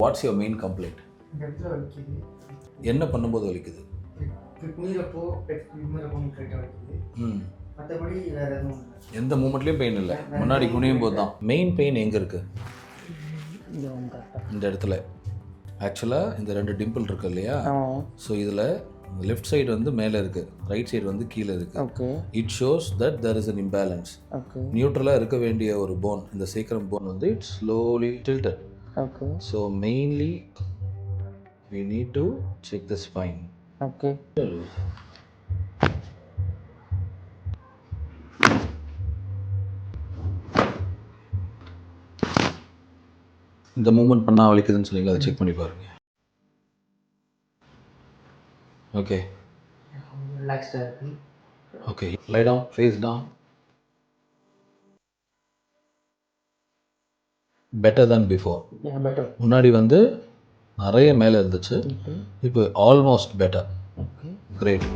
What's your main complaint? இந்த இடத்துல வலிக்குது. என்ன பண்ணும்போது வலிக்குது? குனிறப்போ கரெக்டாக வலிக்குது. மற்றபடி வேறு எதுவும் இல்லை. எந்த மூமெண்ட்லேயும் பெயின் இல்லை, முன்னாடி குனியும் போது தான். மெயின் பெயின் எங்கே இருக்குது? இந்த இடத்துல. ஆக்சுவலாக இந்த 2 டிம்பிள் இருக்கு இல்லையா? ஸோ இதில் லெஃப்ட் சைடு வந்து மேலே இருக்குது, ரைட் சைடு வந்து கீழே இருக்குது. It shows that there is an imbalance. நியூட்ரலாக இருக்க வேண்டிய ஒரு போன், இந்த சேக்ரம் போன் வந்து it's slowly tilted. So mainly we need to check the spine. இந்த மூமெண்ட் பண்ணால் வலிக்குதுன்னு சொன்னீங்க, அதை செக் பண்ணி பாருங்க. ஓகே, ரிலாக்ஸ்டாக இருக்கு. Okay, lie down, face down. Better than before. Better. முன்னாடி வந்து நிறைய மேலே இருந்துச்சு, இப்போ ஆல்மோஸ்ட் பெட்டர். கிரேட்.